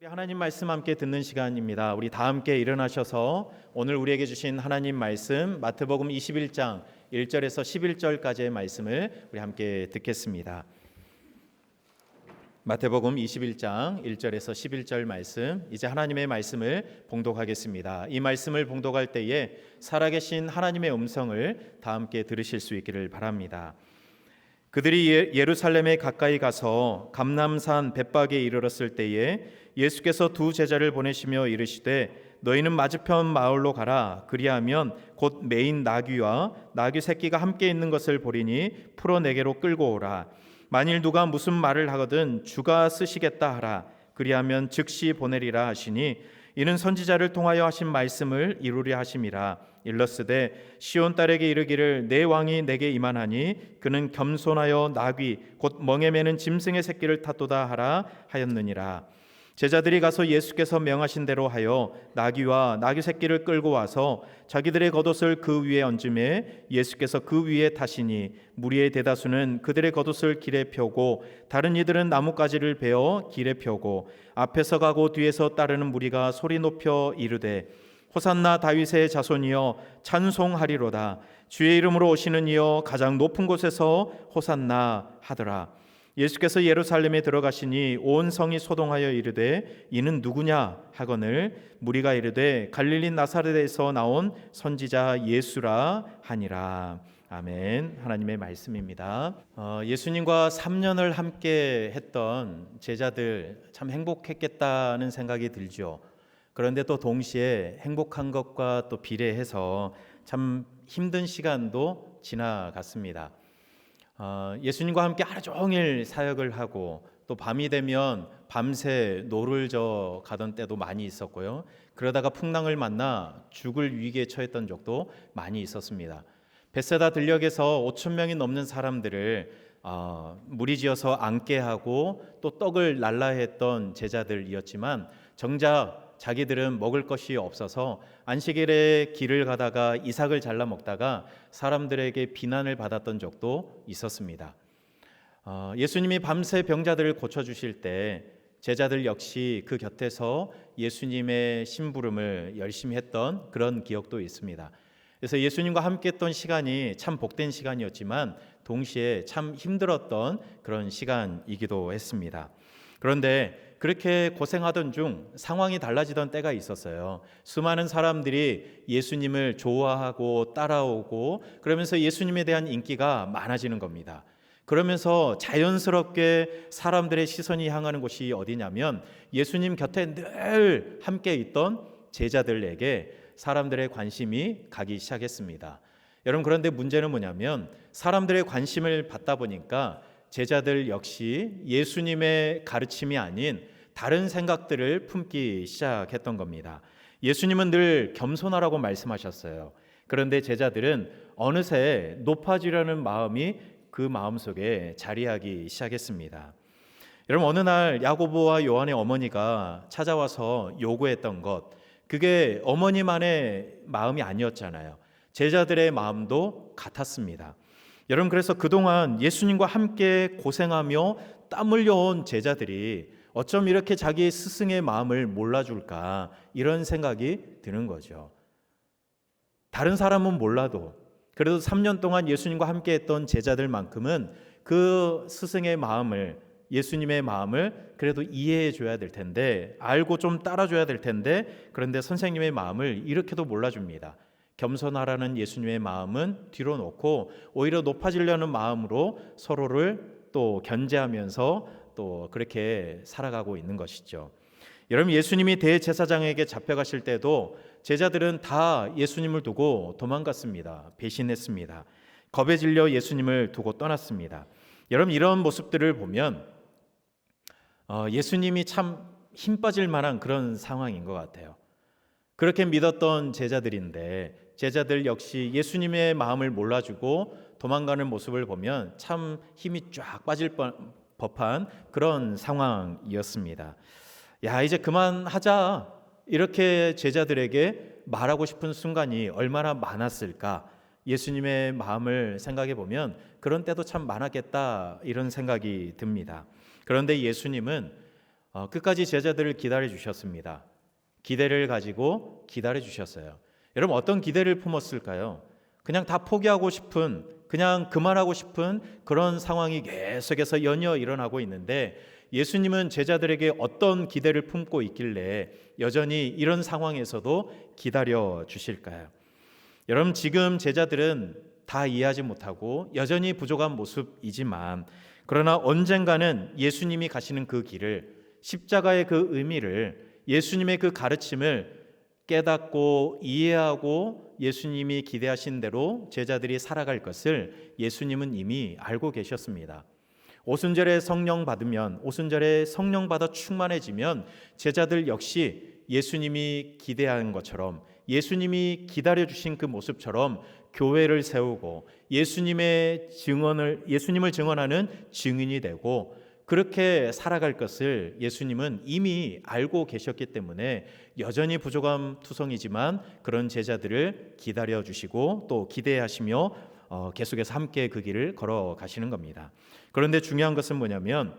하나님 말씀 함께 듣는 시간입니다. 우리 다 함께 일어나셔서 오늘 우리에게 주신 하나님 말씀 마태복음 21장 1절에서 11절까지의 말씀을 우리 함께 듣겠습니다. 마태복음 21장 1절에서 11절 말씀, 이제 하나님의 말씀을 봉독하겠습니다. 이 말씀을 봉독할 때에 살아계신 하나님의 음성을 다 함께 들으실 수 있기를 바랍니다. 그들이 예루살렘에 가까이 가서 감람산 벳박에 이르렀을 때에 예수께서 두 제자를 보내시며 이르시되 너희는 맞은편 마을로 가라. 그리하면 곧 매인 나귀와 나귀 새끼가 함께 있는 것을 보리니 풀어 내게로 끌고 오라. 만일 누가 무슨 말을 하거든 주가 쓰시겠다 하라. 그리하면 즉시 보내리라 하시니 이는 선지자를 통하여 하신 말씀을 이루려 하심이라. 일러스되 시온 딸에게 이르기를 내 왕이 내게 임하나니 그는 겸손하여 나귀 곧 멍에 매는 짐승의 새끼를 탔도다 하라 하였느니라. 제자들이 가서 예수께서 명하신 대로 하여 나귀와 나귀 새끼를 끌고 와서 자기들의 겉옷을 그 위에 얹음에 예수께서 그 위에 타시니 무리의 대다수는 그들의 겉옷을 길에 펴고 다른 이들은 나뭇가지를 베어 길에 펴고 앞에서 가고 뒤에서 따르는 무리가 소리 높여 이르되 호산나 다윗의 자손이여 찬송하리로다. 주의 이름으로 오시는 이여 가장 높은 곳에서 호산나 하더라. 예수께서 예루살렘에 들어가시니 온 성이 소동하여 이르되 이는 누구냐 하거늘 무리가 이르되 갈릴리 나사렛에서 나온 선지자 예수라 하니라. 아멘. 하나님의 말씀입니다. 예수님과 3년을 함께 했던 제자들 참 행복했겠다는 생각이 들죠. 그런데 또 동시에 행복한 것과 또 비례해서 참 힘든 시간도 지나갔습니다. 예수님과 함께 하루 종일 사역을 하고 또 밤이 되면 밤새 노를 저 가던 때도 많이 있었고요. 그러다가 풍랑을 만나 죽을 위기에 처했던 적도 많이 있었습니다. 벳세다 들녘에서 5천 명이 넘는 사람들을 무리지어서 앉게 하고 또 떡을 날라 했던 제자들이었지만 정작 자기들은 먹을 것이 없어서 안식일에 길을 가다가 이삭을 잘라 먹다가 사람들에게 비난을 받았던 적도 있었습니다. 예수님이 밤새 병자들을 고쳐주실 때 제자들 역시 그 곁에서 예수님의 심부름을 열심히 했던 그런 기억도 있습니다. 그래서 예수님과 함께 했던 시간이 참 복된 시간이었지만 동시에 참 힘들었던 그런 시간이기도 했습니다. 그런데 그렇게 고생하던 중 상황이 달라지던 때가 있었어요. 수많은 사람들이 예수님을 좋아하고 따라오고 그러면서 예수님에 대한 인기가 많아지는 겁니다. 그러면서 자연스럽게 사람들의 시선이 향하는 곳이 어디냐면 예수님 곁에 늘 함께 있던 제자들에게 사람들의 관심이 가기 시작했습니다. 여러분, 그런데 문제는 뭐냐면 사람들의 관심을 받다 보니까 제자들 역시 예수님의 가르침이 아닌 다른 생각들을 품기 시작했던 겁니다. 예수님은 늘 겸손하라고 말씀하셨어요. 그런데 제자들은 어느새 높아지려는 마음이 그 마음속에 자리하기 시작했습니다. 여러분, 어느 날 야고보와 요한의 어머니가 찾아와서 요구했던 것, 그게 어머니만의 마음이 아니었잖아요. 제자들의 마음도 같았습니다. 여러분, 그래서 그동안 예수님과 함께 고생하며 땀 흘려온 제자들이 어쩜 이렇게 자기 스승의 마음을 몰라줄까, 이런 생각이 드는 거죠. 다른 사람은 몰라도 그래도 3년 동안 예수님과 함께 했던 제자들만큼은 그 스승의 마음을, 예수님의 마음을 그래도 이해해 줘야 될 텐데, 알고 좀 따라줘야 될 텐데, 그런데 선생님의 마음을 이렇게도 몰라줍니다. 겸손하라는 예수님의 마음은 뒤로 놓고 오히려 높아지려는 마음으로 서로를 또 견제하면서 또 그렇게 살아가고 있는 것이죠. 여러분, 예수님이 대제사장에게 잡혀가실 때도 제자들은 다 예수님을 두고 도망갔습니다. 배신했습니다. 겁에 질려 예수님을 두고 떠났습니다. 여러분, 이런 모습들을 보면 예수님이 참 힘 빠질 만한 그런 상황인 것 같아요. 그렇게 믿었던 제자들인데 제자들 역시 예수님의 마음을 몰라주고 도망가는 모습을 보면 참 힘이 쫙 빠질 법한 그런 상황이었습니다. 야, 이제 그만하자, 이렇게 제자들에게 말하고 싶은 순간이 얼마나 많았을까. 예수님의 마음을 생각해 보면 그런 때도 참 많았겠다, 이런 생각이 듭니다. 그런데 예수님은 끝까지 제자들을 기다려 주셨습니다. 기대를 가지고 기다려 주셨어요. 여러분 어떤 기대를 품었을까요? 그냥 다 포기하고 싶은, 그냥 그만하고 싶은 그런 상황이 계속해서 연이어 일어나고 있는데 예수님은 제자들에게 어떤 기대를 품고 있길래 여전히 이런 상황에서도 기다려 주실까요? 여러분 지금 제자들은 다 이해하지 못하고 여전히 부족한 모습이지만 그러나 언젠가는 예수님이 가시는 그 길을, 십자가의 그 의미를, 예수님의 그 가르침을 깨닫고 이해하고 예수님이 기대하신 대로 제자들이 살아갈 것을 예수님은 이미 알고 계셨습니다. 오순절에 성령 받으면, 오순절에 성령 받아 충만해지면 제자들 역시 예수님이 기대한 것처럼, 예수님이 기다려주신 그 모습처럼 교회를 세우고 예수님을 증언하는 증인이 되고 그렇게 살아갈 것을 예수님은 이미 알고 계셨기 때문에 여전히 부족함 투성이지만 그런 제자들을 기다려 주시고 또 기대하시며 계속해서 함께 그 길을 걸어가시는 겁니다. 그런데 중요한 것은 뭐냐면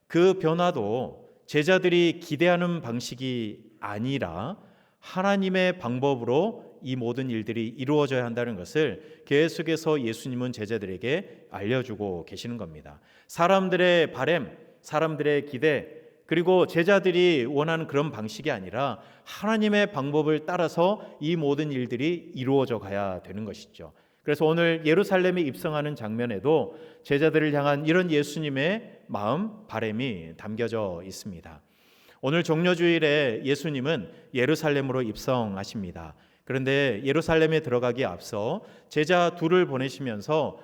그 변화도 제자들이 기대하는 방식이 아니라 하나님의 방법으로 이 모든 일들이 이루어져야 한다는 것을 계속해서 예수님은 제자들에게 알려주고 계시는 겁니다. 사람들의 바램, 사람들의 기대, 그리고 제자들이 원하는 그런 방식이 아니라 하나님의 방법을 따라서 이 모든 일들이 이루어져 가야 되는 것이죠. 그래서 오늘 예루살렘에 입성하는 장면에도 제자들을 향한 이런 예수님의 마음, 바램이 담겨져 있습니다. 오늘 종려주일에 예수님은 예루살렘으로 입성하십니다. 그런데 예루살렘에 들어가기에 앞서 제자 둘을 보내시면서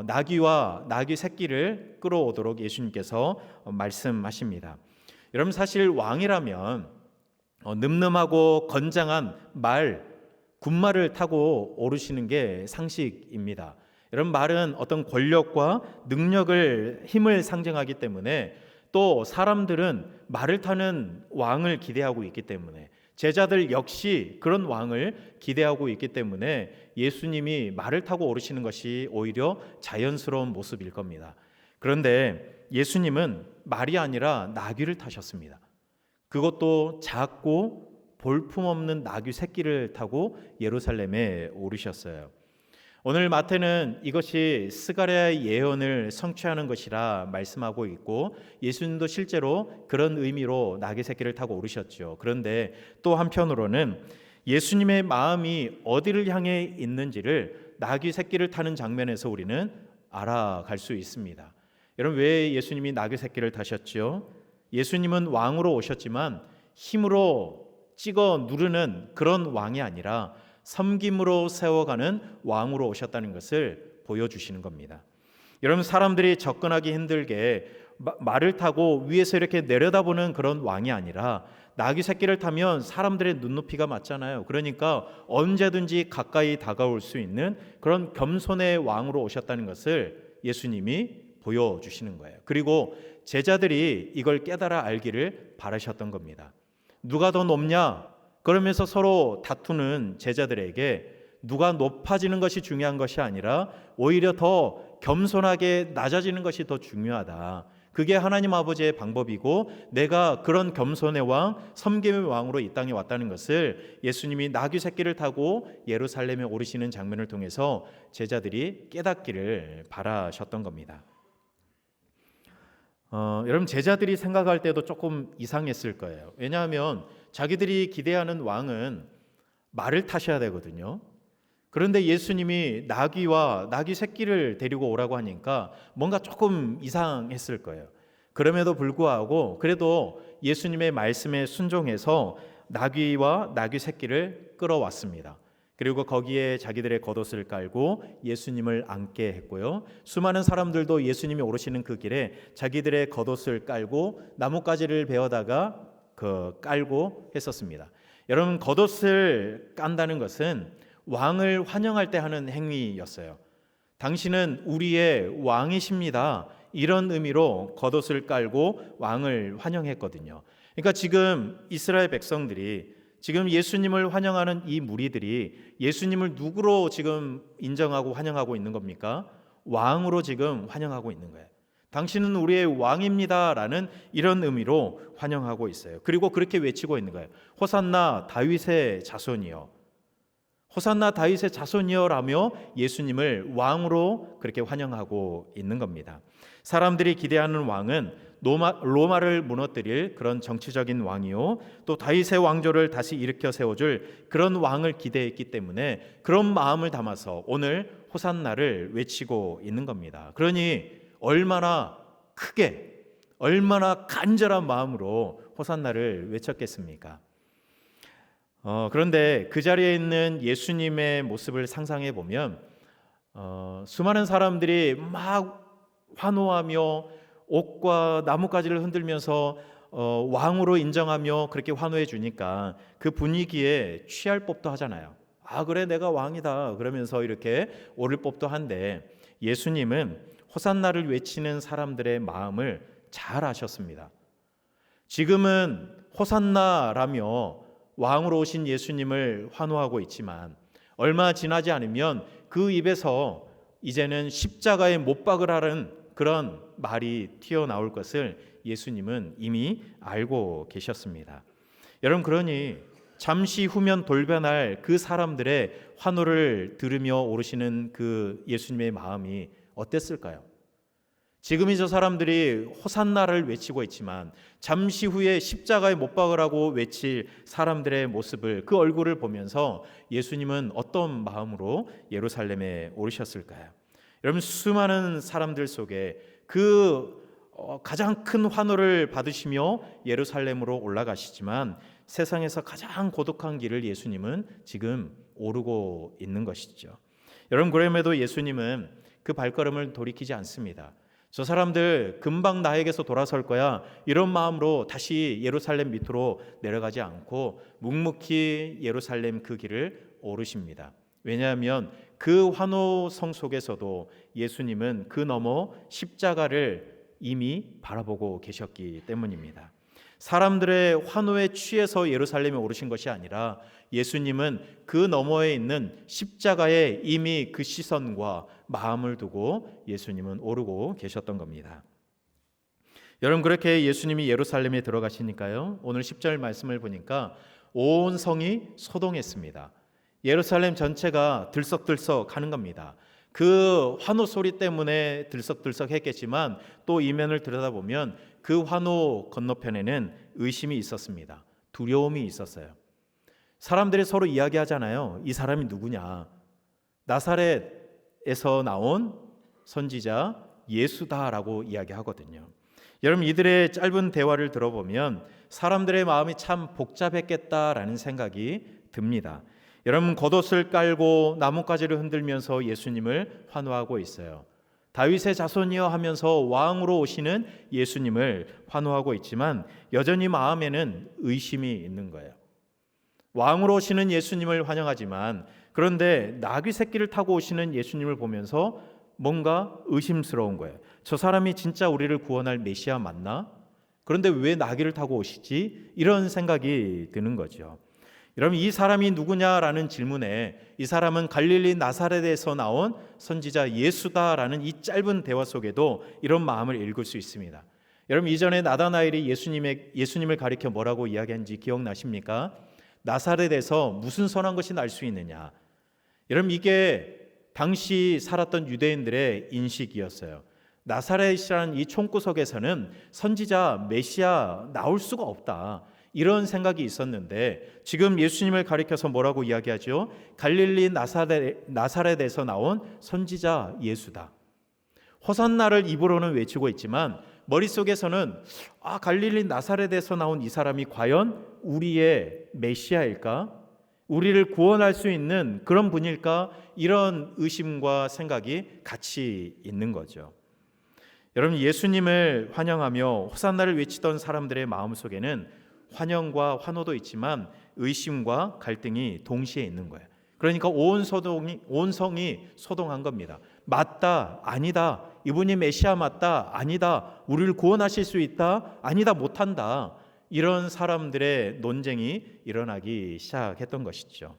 나귀와 나귀 새끼를 끌어오도록 예수님께서 말씀하십니다. 여러분 사실 왕이라면 늠름하고 건장한 말, 군말을 타고 오르시는 게 상식입니다. 여러분 말은 어떤 권력과 능력을, 힘을 상징하기 때문에 또 사람들은 말을 타는 왕을 기대하고 있기 때문에 제자들 역시 그런 왕을 기대하고 있기 때문에 예수님이 말을 타고 오르시는 것이 오히려 자연스러운 모습일 겁니다. 그런데 예수님은 말이 아니라 나귀를 타셨습니다. 그것도 작고 볼품없는 나귀 새끼를 타고 예루살렘에 오르셨어요. 오늘 마태는 이것이 스가랴의 예언을 성취하는 것이라 말씀하고 있고 예수님도 실제로 그런 의미로 나귀 새끼를 타고 오르셨죠. 그런데 또 한편으로는 예수님의 마음이 어디를 향해 있는지를 나귀 새끼를 타는 장면에서 우리는 알아갈 수 있습니다. 여러분 왜 예수님이 나귀 새끼를 타셨죠? 예수님은 왕으로 오셨지만 힘으로 찍어 누르는 그런 왕이 아니라 섬김으로 세워가는 왕으로 오셨다는 것을 보여주시는 겁니다. 여러분 사람들이 접근하기 힘들게 말을 타고 위에서 이렇게 내려다보는 그런 왕이 아니라 나귀 새끼를 타면 사람들의 눈높이가 맞잖아요. 그러니까 언제든지 가까이 다가올 수 있는 그런 겸손의 왕으로 오셨다는 것을 예수님이 보여주시는 거예요. 그리고 제자들이 이걸 깨달아 알기를 바라셨던 겁니다. 누가 더 높냐? 그러면서 서로 다투는 제자들에게 누가 높아지는 것이 중요한 것이 아니라 오히려 더 겸손하게 낮아지는 것이 더 중요하다. 그게 하나님 아버지의 방법이고 내가 그런 겸손의 왕, 섬김의 왕으로 이 땅에 왔다는 것을 예수님이 나귀 새끼를 타고 예루살렘에 오르시는 장면을 통해서 제자들이 깨닫기를 바라셨던 겁니다. 여러분 제자들이 생각할 때도 조금 이상했을 거예요. 왜냐하면 자기들이 기대하는 왕은 말을 타셔야 되거든요. 그런데 예수님이 나귀와 나귀 새끼를 데리고 오라고 하니까 뭔가 조금 이상했을 거예요. 그럼에도 불구하고 그래도 예수님의 말씀에 순종해서 나귀와 나귀 새끼를 끌어왔습니다. 그리고 거기에 자기들의 겉옷을 깔고 예수님을 앉게 했고요. 수많은 사람들도 예수님이 오르시는 그 길에 자기들의 겉옷을 깔고 나뭇가지를 베어다가 깔고 했었습니다. 여러분 겉옷을 깐다는 것은 왕을 환영할 때 하는 행위였어요. 당신은 우리의 왕이십니다. 이런 의미로 겉옷을 깔고 왕을 환영했거든요. 그러니까 지금 이스라엘 백성들이 지금 예수님을 환영하는 이 무리들이 예수님을 누구로 지금 인정하고 환영하고 있는 겁니까? 왕으로 지금 환영하고 있는 거예요. 당신은 우리의 왕입니다라는 이런 의미로 환영하고 있어요. 그리고 그렇게 외치고 있는 거예요. 호산나 다윗의 자손이여. 호산나 다윗의 자손이여라며 예수님을 왕으로 그렇게 환영하고 있는 겁니다. 사람들이 기대하는 왕은 로마를 무너뜨릴 그런 정치적인 왕이요, 또 다윗의 왕조를 다시 일으켜 세워줄 그런 왕을 기대했기 때문에 그런 마음을 담아서 오늘 호산나를 외치고 있는 겁니다. 그러니 얼마나 크게, 얼마나 간절한 마음으로 호산나를 외쳤겠습니까? 그런데 그 자리에 있는 예수님의 모습을 상상해 보면 수많은 사람들이 막 환호하며 옷과 나뭇가지를 흔들면서 왕으로 인정하며 그렇게 환호해 주니까 그 분위기에 취할 법도 하잖아요. 아, 그래, 내가 왕이다 그러면서 이렇게 오를 법도 한데, 예수님은 호산나를 외치는 사람들의 마음을 잘 아셨습니다. 지금은 호산나라며 왕으로 오신 예수님을 환호하고 있지만 얼마 지나지 않으면 그 입에서 이제는 십자가에 못 박으라는 그런 말이 튀어나올 것을 예수님은 이미 알고 계셨습니다. 여러분, 그러니 잠시 후면 돌변할 그 사람들의 환호를 들으며 오르시는 그 예수님의 마음이 어땠을까요? 지금이 저 사람들이 호산나를 외치고 있지만 잠시 후에 십자가에 못 박으라고 외칠 사람들의 모습을, 그 얼굴을 보면서 예수님은 어떤 마음으로 예루살렘에 오르셨을까요? 여러분, 수많은 사람들 속에 그 가장 큰 환호를 받으시며 예루살렘으로 올라가시지만 세상에서 가장 고독한 길을 예수님은 지금 오르고 있는 것이죠. 여러분, 그럼에도 예수님은 그 발걸음을 돌이키지 않습니다. 저 사람들 금방 나에게서 돌아설 거야, 이런 마음으로 다시 예루살렘 밑으로 내려가지 않고 묵묵히 예루살렘 그 길을 오르십니다. 왜냐하면 그 환호성 속에서도 예수님은 그 너머 십자가를 이미 바라보고 계셨기 때문입니다. 사람들의 환호에 취해서 예루살렘에 오르신 것이 아니라 예수님은 그 너머에 있는 십자가에 이미 그 시선과 마음을 두고 예수님은 오르고 계셨던 겁니다. 여러분, 그렇게 예수님이 예루살렘에 들어가시니까요, 오늘 10절 말씀을 보니까 온 성이 소동했습니다. 예루살렘 전체가 들썩들썩 하는 겁니다. 그 환호 소리 때문에 들썩들썩 했겠지만 또 이면을 들여다보면 그 환호 건너편에는 의심이 있었습니다. 두려움이 있었어요. 사람들이 서로 이야기하잖아요. 이 사람이 누구냐? 나사렛에서 나온 선지자 예수다라고 이야기하거든요. 여러분, 이들의 짧은 대화를 들어보면 사람들의 마음이 참 복잡했겠다라는 생각이 듭니다. 여러분, 겉옷을 깔고 나뭇가지를 흔들면서 예수님을 환호하고 있어요. 다윗의 자손이여 하면서 왕으로 오시는 예수님을 환호하고 있지만 여전히 마음에는 의심이 있는 거예요. 왕으로 오시는 예수님을 환영하지만 그런데 나귀 새끼를 타고 오시는 예수님을 보면서 뭔가 의심스러운 거예요. 저 사람이 진짜 우리를 구원할 메시아 맞나? 그런데 왜 나귀를 타고 오시지? 이런 생각이 드는 거죠. 여러분, 이 사람이 누구냐라는 질문에 이 사람은 갈릴리 나사렛에서 나온 선지자 예수다라는 이 짧은 대화 속에도 이런 마음을 읽을 수 있습니다. 여러분, 이전에 나다나엘이 예수님을 가리켜 뭐라고 이야기한지 기억나십니까? 나사렛에서 무슨 선한 것이 날 수 있느냐. 여러분, 이게 당시 살았던 유대인들의 인식이었어요. 나사렛이라는 이 총구석에서는 선지자 메시아 나올 수가 없다, 이런 생각이 있었는데 지금 예수님을 가리켜서 뭐라고 이야기하죠? 갈릴리 나사렛에서 나온 선지자 예수다. 호산나를 입으로는 외치고 있지만 머릿속에서는 갈릴리 나사렛에서 나온 이 사람이 과연 우리의 메시아일까? 우리를 구원할 수 있는 그런 분일까? 이런 의심과 생각이 같이 있는 거죠. 여러분, 예수님을 환영하며 호산나를 외치던 사람들의 마음속에는 환영과 환호도 있지만 의심과 갈등이 동시에 있는 거예요. 그러니까 온 성이 소동한 겁니다. 맞다, 아니다. 이분이 메시아 맞다, 아니다. 우리를 구원하실 수 있다, 아니다, 못한다. 이런 사람들의 논쟁이 일어나기 시작했던 것이죠.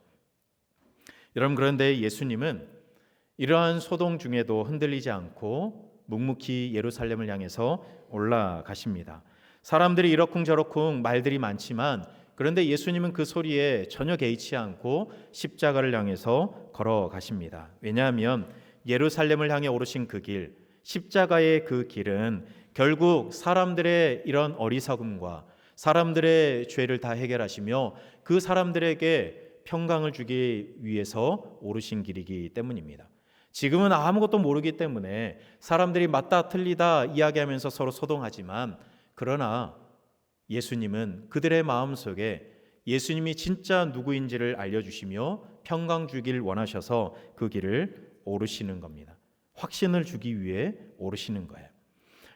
여러분, 그런데 예수님은 이러한 소동 중에도 흔들리지 않고 묵묵히 예루살렘을 향해서 올라가십니다. 사람들이 이러쿵저러쿵 말들이 많지만 그런데 예수님은 그 소리에 전혀 개의치 않고 십자가를 향해서 걸어가십니다. 왜냐하면 예루살렘을 향해 오르신 그 길, 십자가의 그 길은 결국 사람들의 이런 어리석음과 사람들의 죄를 다 해결하시며 그 사람들에게 평강을 주기 위해서 오르신 길이기 때문입니다. 지금은 아무것도 모르기 때문에 사람들이 맞다 틀리다 이야기하면서 서로 소동하지만 그러나 예수님은 그들의 마음속에 예수님이 진짜 누구인지를 알려주시며 평강 주길 원하셔서 그 길을 오르시는 겁니다. 확신을 주기 위해 오르시는 거예요.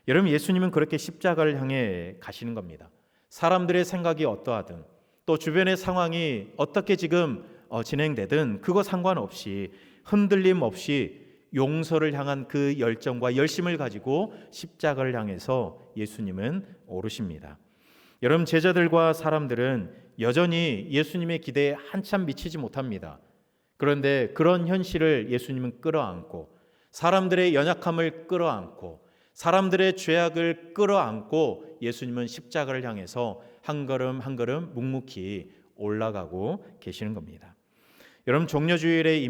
여러분, 예수님은 그렇게 십자가를 향해 가시는 겁니다. 사람들의 생각이 어떠하든 또 주변의 상황이 어떻게 지금 진행되든 그거 상관없이 흔들림 없이 용서를 향한 그 열정과 열심을 가지고 십자가를 향해서 예수님은 오르십니다. 여러분, 제자들과 사람들은 여전히 예수님의 기대에 한참 미치지 못합니다. 그런데 그런 현실을 예수님은 끌어안고 사람들의 연약함을 끌어안고 사람들의 죄악을 끌어안고 예수님은 십자가를 향해서 한 걸음 한 걸음 묵묵히 올라가고 계시는 겁니다. 여러분, 종려주일의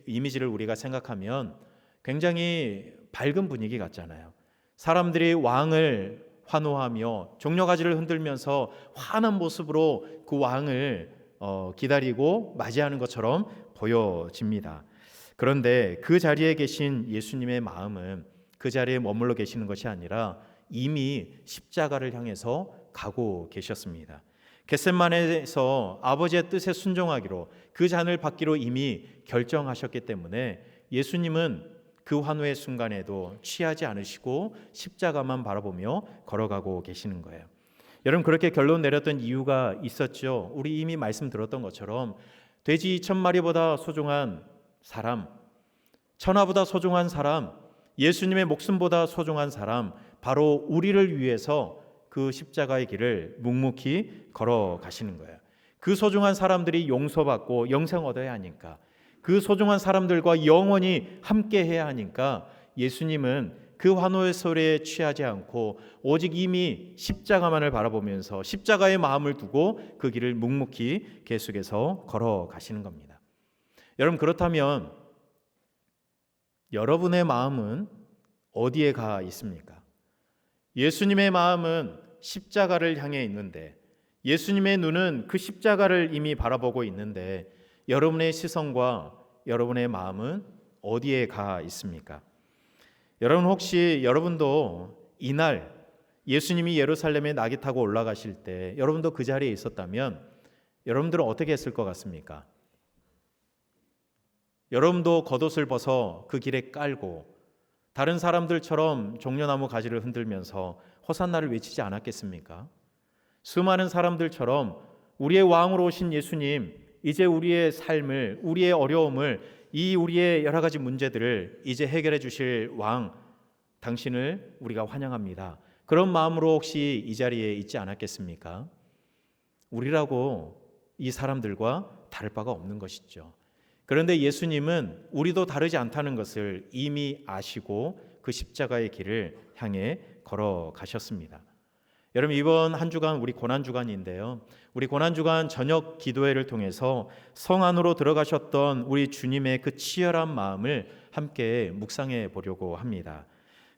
이미지를 우리가 생각하면 굉장히 밝은 분위기 같잖아요. 사람들이 왕을 환호하며 종려가지를 흔들면서 환한 모습으로 그 왕을 기다리고 맞이하는 것처럼 보여집니다. 그런데 그 자리에 계신 예수님의 마음은 그 자리에 머물러 계시는 것이 아니라 이미 십자가를 향해서 가고 계셨습니다. 겟세마네에서 아버지의 뜻에 순종하기로 그 잔을 받기로 이미 결정하셨기 때문에 예수님은 그 환호의 순간에도 취하지 않으시고 십자가만 바라보며 걸어가고 계시는 거예요. 여러분, 그렇게 결론 내렸던 이유가 있었죠. 우리 이미 말씀 들었던 것처럼 돼지 2,000마리보다 소중한 사람, 천하보다 소중한 사람, 예수님의 목숨보다 소중한 사람, 바로 우리를 위해서 그 십자가의 길을 묵묵히 걸어가시는 거예요. 그 소중한 사람들이 용서받고 영생 얻어야 하니까, 그 소중한 사람들과 영원히 함께 해야 하니까 예수님은 그 환호의 소리에 취하지 않고 오직 이미 십자가만을 바라보면서 십자가의 마음을 두고 그 길을 묵묵히 계속해서 걸어가시는 겁니다. 여러분, 그렇다면 여러분의 마음은 어디에 가 있습니까? 예수님의 마음은 십자가를 향해 있는데 예수님의 눈은 그 십자가를 이미 바라보고 있는데 여러분의 시선과 여러분의 마음은 어디에 가 있습니까? 여러분, 혹시 여러분도 이날 예수님이 예루살렘에 낙이 타고 올라가실 때 여러분도 그 자리에 있었다면 여러분들은 어떻게 했을 것 같습니까? 여러분도 겉옷을 벗어 그 길에 깔고 다른 사람들처럼 종려나무 가지를 흔들면서 호산나를 외치지 않았겠습니까? 수많은 사람들처럼 우리의 왕으로 오신 예수님, 이제 우리의 삶을, 우리의 어려움을, 이 우리의 여러 가지 문제들을 이제 해결해 주실 왕, 당신을 우리가 환영합니다. 그런 마음으로 혹시 이 자리에 있지 않았겠습니까? 우리라고 이 사람들과 다를 바가 없는 것이죠. 그런데 예수님은 우리도 다르지 않다는 것을 이미 아시고 그 십자가의 길을 향해 걸어가셨습니다. 여러분, 이번 한 주간 우리 고난주간인데요. 우리 고난주간 저녁 기도회를 통해서 성 안으로 들어가셨던 우리 주님의 그 치열한 마음을 함께 묵상해 보려고 합니다.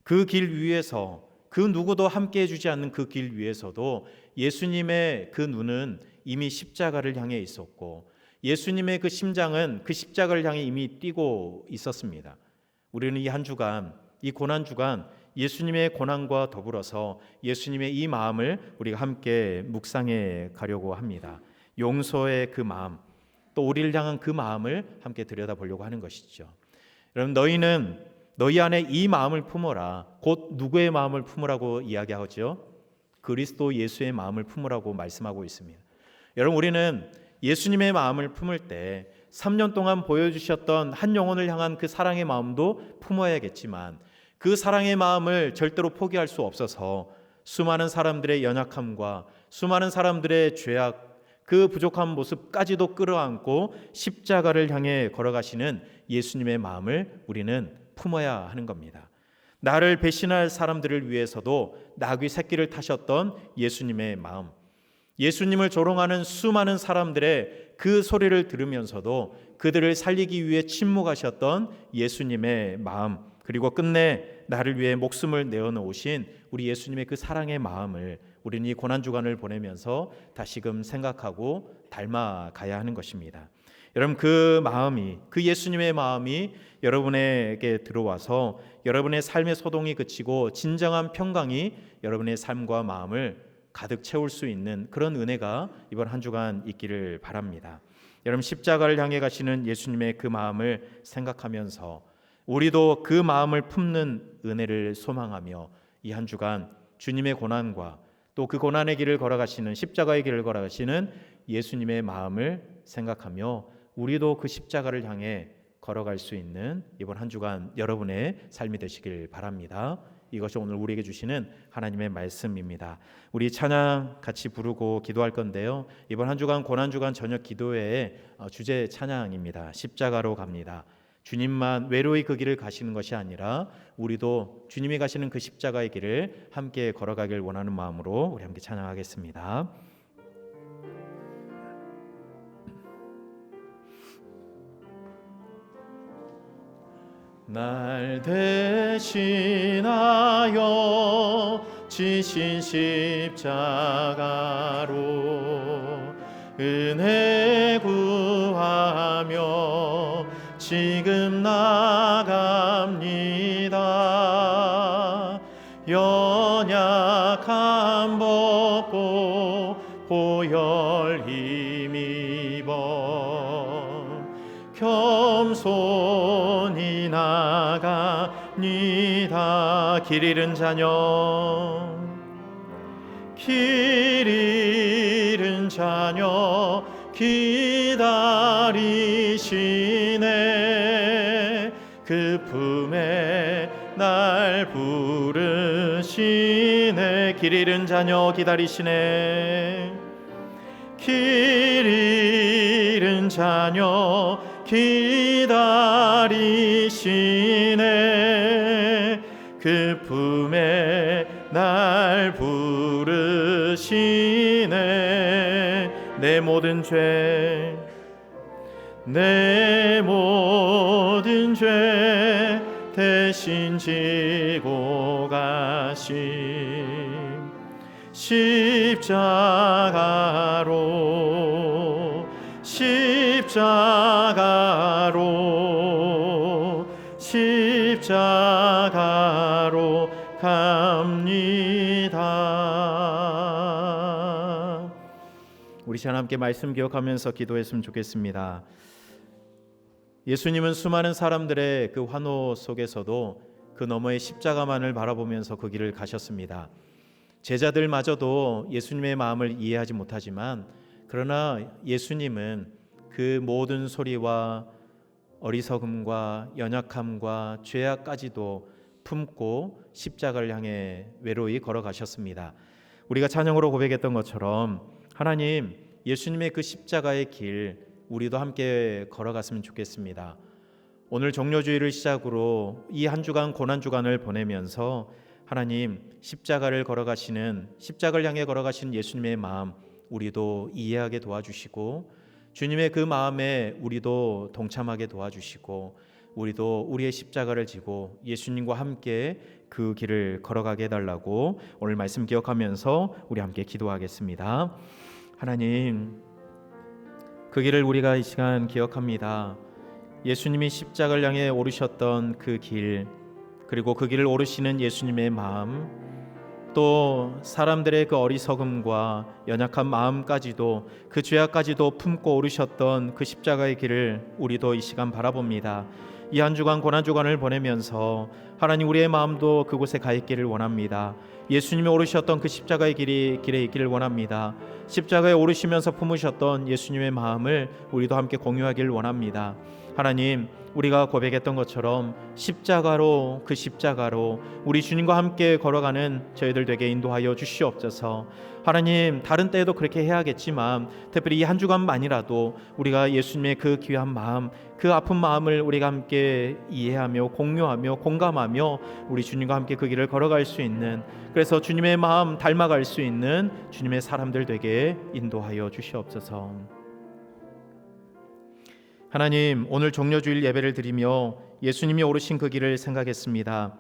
그 길 위에서 그 누구도 함께 해주지 않는 그 길 위에서도 예수님의 그 눈은 이미 십자가를 향해 있었고 예수님의 그 심장은 그 십자가를 향해 이미 뛰고 있었습니다. 우리는 이 한 주간, 이 고난주간 예수님의 고난과 더불어서 예수님의 이 마음을 우리가 함께 묵상해 가려고 합니다. 용서의 그 마음, 또 우리를 향한 그 마음을 함께 들여다보려고 하는 것이죠. 여러분, 너희는 너희 안에 이 마음을 품어라. 곧 누구의 마음을 품으라고 이야기하죠? 그리스도 예수의 마음을 품으라고 말씀하고 있습니다. 여러분, 우리는 예수님의 마음을 품을 때 3년 동안 보여주셨던 한 영혼을 향한 그 사랑의 마음도 품어야겠지만 그 사랑의 마음을 절대로 포기할 수 없어서 수많은 사람들의 연약함과 수많은 사람들의 죄악, 그 부족한 모습까지도 끌어안고 십자가를 향해 걸어가시는 예수님의 마음을 우리는 품어야 하는 겁니다. 나를 배신할 사람들을 위해서도 나귀 새끼를 타셨던 예수님의 마음, 예수님을 조롱하는 수많은 사람들의 그 소리를 들으면서도 그들을 살리기 위해 침묵하셨던 예수님의 마음, 그리고 끝내 나를 위해 목숨을 내어놓으신 우리 예수님의 그 사랑의 마음을 우리는 이 고난주간을 보내면서 다시금 생각하고 닮아가야 하는 것입니다. 여러분, 그 마음이, 그 예수님의 마음이 여러분에게 들어와서 여러분의 삶의 소동이 그치고 진정한 평강이 여러분의 삶과 마음을 가득 채울 수 있는 그런 은혜가 이번 한 주간 있기를 바랍니다. 여러분, 십자가를 향해 가시는 예수님의 그 마음을 생각하면서 우리도 그 마음을 품는 은혜를 소망하며 이 한 주간 주님의 고난과 또 그 고난의 길을 걸어가시는, 십자가의 길을 걸어가시는 예수님의 마음을 생각하며 우리도 그 십자가를 향해 걸어갈 수 있는 이번 한 주간 여러분의 삶이 되시길 바랍니다. 이것이 오늘 우리에게 주시는 하나님의 말씀입니다. 우리 찬양 같이 부르고 기도할 건데요, 이번 한 주간 고난주간 저녁 기도회의 주제 찬양입니다. 십자가로 갑니다. 주님만 외로이 그 길을 가시는 것이 아니라 우리도 주님이 가시는 그 십자가의 길을 함께 걸어가길 원하는 마음으로 우리 함께 찬양하겠습니다. 날 대신하여 지신 십자가로 은혜 구하며 지금 나갑니다. 연약함 벗고 보혈 힘입어 겸손히 나갑니다. 길 잃은 자녀, 길 잃은 자녀 기다리시네. 그 품에 날 부르시네. 길 잃은 자녀 기다리시네. 길 잃은 자녀 기다리시네. 그 품에 날 부르시네. 내 모든 죄, 내 모든 죄 대신 지고 가신 십자가로, 십자가로, 십자가로 갑니다. 우리 시간 함께 말씀 기억하면서 기도했으면 좋겠습니다. 예수님은 수많은 사람들의 그 환호 속에서도 그 너머의 십자가만을 바라보면서 그 길을 가셨습니다. 제자들마저도 예수님의 마음을 이해하지 못하지만, 그러나 예수님은 그 모든 소리와 어리석음과 연약함과 죄악까지도 품고 십자가를 향해 외로이 걸어가셨습니다. 우리가 찬양으로 고백했던 것처럼 하나님, 예수님의 그 십자가의 길 우리도 함께 걸어갔으면 좋겠습니다. 오늘 종료주일을 시작으로 이 한 주간 고난주간을 보내면서 하나님, 십자가를 걸어가시는, 십자가를 향해 걸어가시는 예수님의 마음 우리도 이해하게 도와주시고, 주님의 그 마음에 우리도 동참하게 도와주시고, 우리도 우리의 십자가를 지고 예수님과 함께 그 길을 걸어가게 해달라고 오늘 말씀 기억하면서 우리 함께 기도하겠습니다. 하나님, 그 길을 우리가 이 시간 기억합니다. 예수님이 십자가를 향해 오르셨던 그 길, 그리고 그 길을 오르시는 예수님의 마음, 또 사람들의 그 어리석음과 연약한 마음까지도, 그 죄악까지도 품고 오르셨던 그 십자가의 길을 우리도 이 시간 바라봅니다. 이 한 주간 고난주간을 보내면서 하나님, 우리의 마음도 그곳에 가 있기를 원합니다. 예수님이 오르셨던 그 십자가의 길에 있기를 원합니다. 십자가에 오르시면서 품으셨던 예수님의 마음을 우리도 함께 공유하기를 원합니다. 하나님, 우리가 고백했던 것처럼 그 십자가로 우리 주님과 함께 걸어가는 저희들 되게 인도하여 주시옵소서. 하나님, 다른 때에도 그렇게 해야겠지만 특별히 이 한 주간만이라도 우리가 예수님의 그 귀한 마음, 그 아픈 마음을 우리가 함께 이해하며 공유하며 공감하며 우리 주님과 함께 그 길을 걸어갈 수 있는, 그래서 주님의 마음 닮아갈 수 있는 주님의 사람들 되게 인도하여 주시옵소서. 하나님, 오늘 종려주일 예배를 드리며 예수님이 오르신 그 길을 생각했습니다.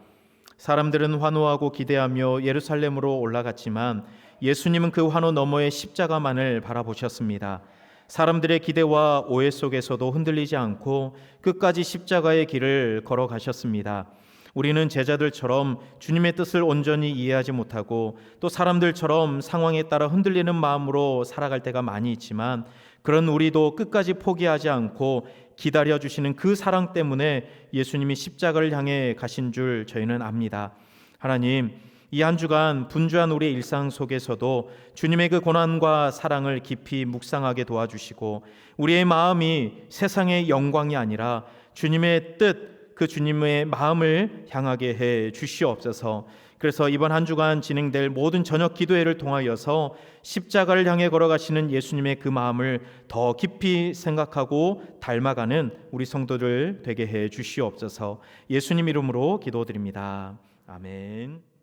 사람들은 환호하고 기대하며 예루살렘으로 올라갔지만 예수님은 그 환호 너머의 십자가만을 바라보셨습니다. 사람들의 기대와 오해 속에서도 흔들리지 않고 끝까지 십자가의 길을 걸어가셨습니다. 우리는 제자들처럼 주님의 뜻을 온전히 이해하지 못하고 또 사람들처럼 상황에 따라 흔들리는 마음으로 살아갈 때가 많이 있지만, 그런 우리도 끝까지 포기하지 않고 기다려주시는 그 사랑 때문에 예수님이 십자가를 향해 가신 줄 저희는 압니다. 하나님, 이 한 주간 분주한 우리의 일상 속에서도 주님의 그 고난과 사랑을 깊이 묵상하게 도와주시고, 우리의 마음이 세상의 영광이 아니라 주님의 뜻, 그 주님의 마음을 향하게 해 주시옵소서. 그래서 이번 한 주간 진행될 모든 저녁 기도회를 통하여서 십자가를 향해 걸어가시는 예수님의 그 마음을 더 깊이 생각하고 닮아가는 우리 성도들 되게 해 주시옵소서. 예수님 이름으로 기도드립니다. 아멘.